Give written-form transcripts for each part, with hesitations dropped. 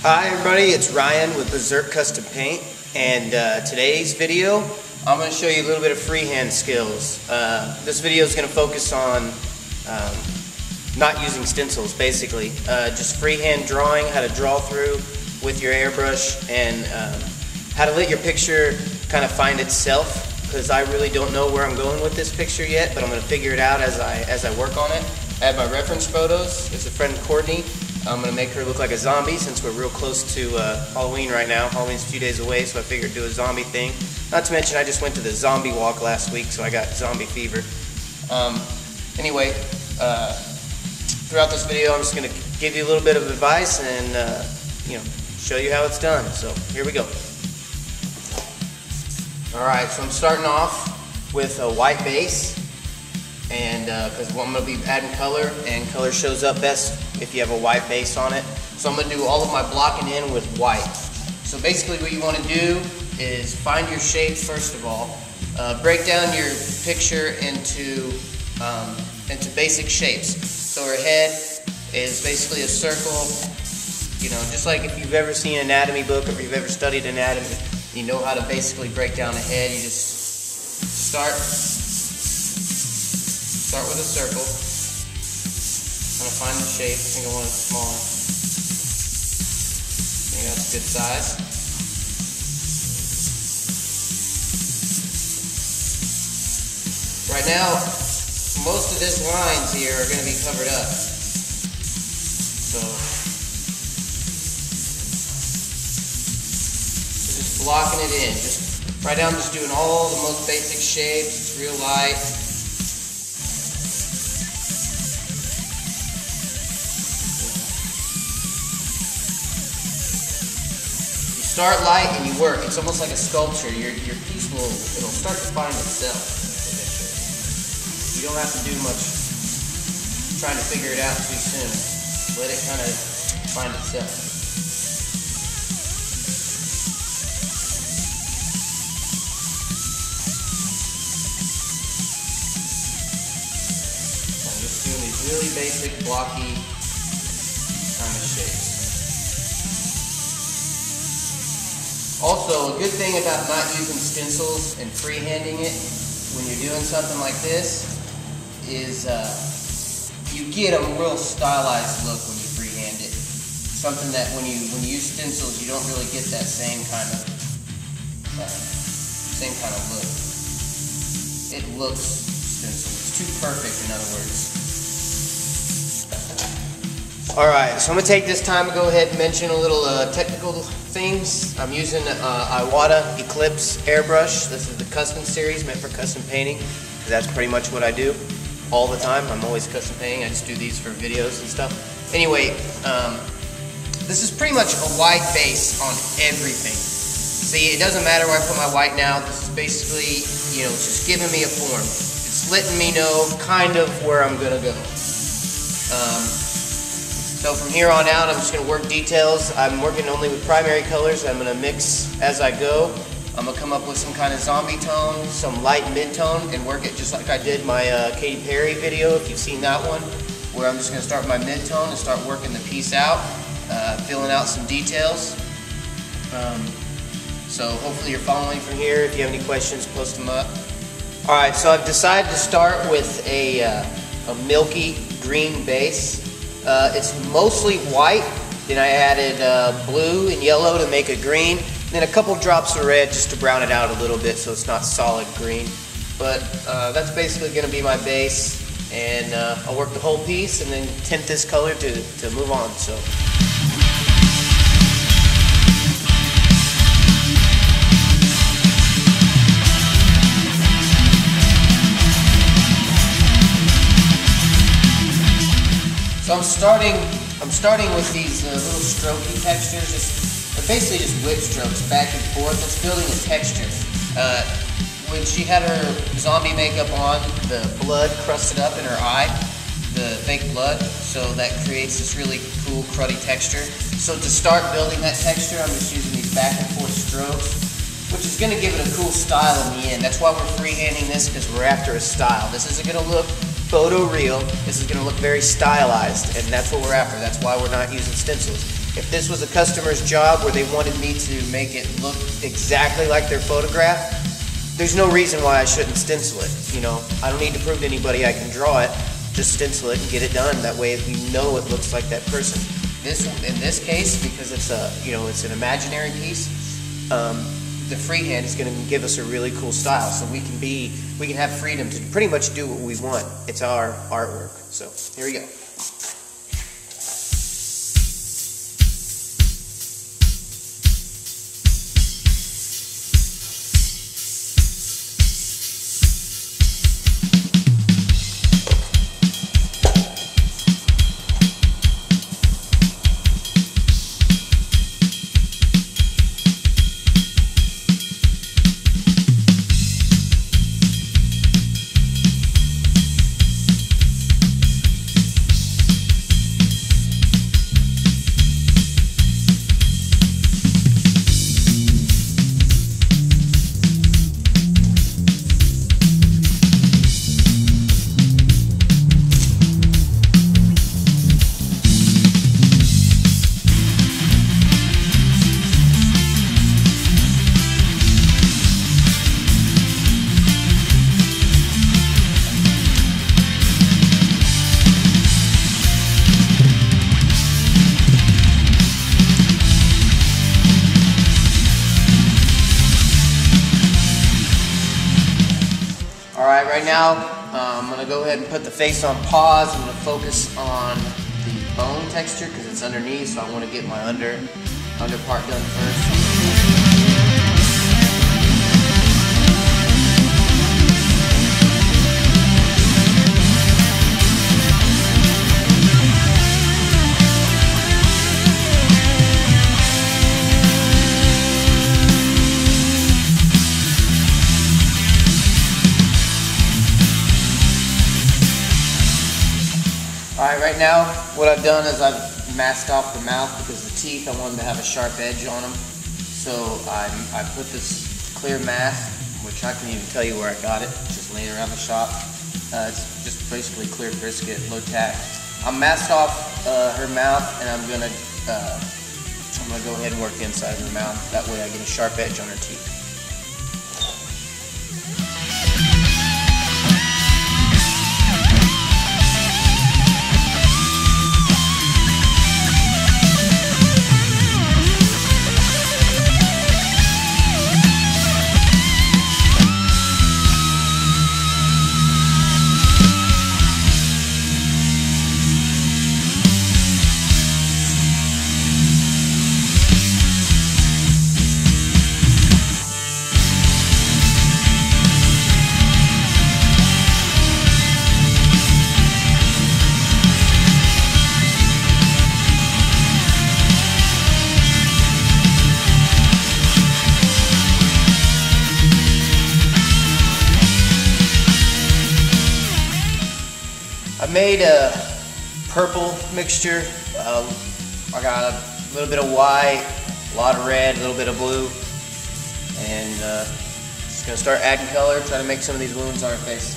Hi everybody, it's Ryan with Berserk Custom Paint, and today's video I'm going to show you a little bit of freehand skills. This video is going to focus on not using stencils, basically. Just freehand drawing, how to draw through with your airbrush, and how to let your picture kind of find itself, because I really don't know where I'm going with this picture yet, but I'm going to figure it out as I work on it. I have my reference photos. It's a friend, Courtney. I'm going to make her look like a zombie since we're real close to Halloween right now. Halloween's a few days away, so I figured do a zombie thing. Not to mention I just went to the zombie walk last week, so I got zombie fever. Anyway, throughout this video I'm just going to give you a little bit of advice and show you how it's done. So here we go. Alright, so I'm starting off with a white base, and because I'm going to be adding color, and color shows up best if you have a white base on it. So I'm going to do all of my blocking in with white. So basically what you want to do is find your shapes first of all. Break down your picture into basic shapes. So her head is basically a circle, just like if you've ever seen an anatomy book or if you've ever studied anatomy, you know how to basically break down a head. You just start with a circle. I'm going to find the shape. I think I want it smaller. I think that's a good size. Right now, most of these lines here are going to be covered up. So just blocking it in. Right now I'm just doing all the most basic shapes. It's real light. Start light and you work. It's almost like a sculpture. Your piece it'll start to find itself. You don't have to do much trying to figure it out too soon. Let it kind of find itself. I'm just doing these really basic blocky kind of shapes. Also, a good thing about not using stencils and freehanding it when you're doing something like this is you get a real stylized look when you freehand it. Something that when you use stencils, you don't really get that same kind of look. It looks stenciled. It's too perfect, in other words. Alright, so I'm going to take this time to go ahead and mention a little technical things. I'm using Iwata Eclipse airbrush. This is the custom series meant for custom painting, because that's pretty much what I do all the time. I'm always custom painting. I just do these for videos and stuff. Anyway, this is pretty much a white base on everything. See, it doesn't matter where I put my white now. This is basically, it's just giving me a form. It's letting me know kind of where I'm going to go. So from here on out, I'm just going to work details. I'm working only with primary colors. I'm going to mix as I go. I'm going to come up with some kind of zombie tone, some light mid-tone, and work it just like I did my Katy Perry video, if you've seen that one, where I'm just going to start with my mid-tone and start working the piece out, filling out some details. So hopefully you're following from here. If you have any questions, post them up. Alright, so I've decided to start with a milky green base. It's mostly white, then I added blue and yellow to make it green, and then a couple drops of red just to brown it out a little bit so it's not solid green. But that's basically going to be my base, and I'll work the whole piece and then tint this color to move on. So. So I'm starting with these little strokey textures. They're basically just whip strokes back and forth. It's building a texture. When she had her zombie makeup on, the blood crusted up in her eye, the fake blood, so that creates this really cool cruddy texture. So to start building that texture, I'm just using these back and forth strokes, which is going to give it a cool style in the end. That's why we're freehanding this, because we're after a style. This isn't going to look photo real. This is going to look very stylized, and that's what we're after. That's why we're not using stencils. If this was a customer's job where they wanted me to make it look exactly like their photograph, there's no reason why I shouldn't stencil it. You know, I don't need to prove to anybody I can draw it. Just stencil it and get it done. That way we know it looks like that person. In this case, because it's it's an imaginary piece, the freehand is going to give us a really cool style. So we can have freedom to pretty much do what we want. It's our artwork. So here we go. Alright, right now I'm going to go ahead and put the face on pause. I'm going to focus on the bone texture because it's underneath, so I want to get my under part done first. Alright, right now what I've done is I've masked off the mouth because the teeth, I wanted to have a sharp edge on them. So I put this clear mask, which I can even tell you where I got it, just laying around the shop. It's just basically clear brisket, low tack. I'm masked off her mouth, and I'm gonna go ahead and work the inside of her mouth. That way I get a sharp edge on her teeth. I made a purple mixture. I got a little bit of white, a lot of red, a little bit of blue, and just gonna start adding color, try to make some of these wounds on her face.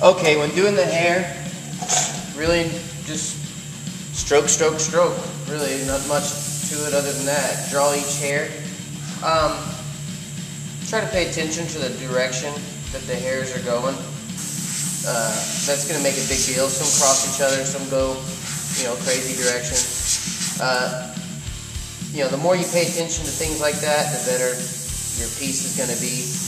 Okay, when doing the hair, really just stroke, stroke, stroke. Really, not much to it other than that. Draw each hair. Try to pay attention to the direction that the hairs are going. That's going to make a big deal. Some cross each other, some go, crazy directions. you know, the more you pay attention to things like that, the better your piece is going to be.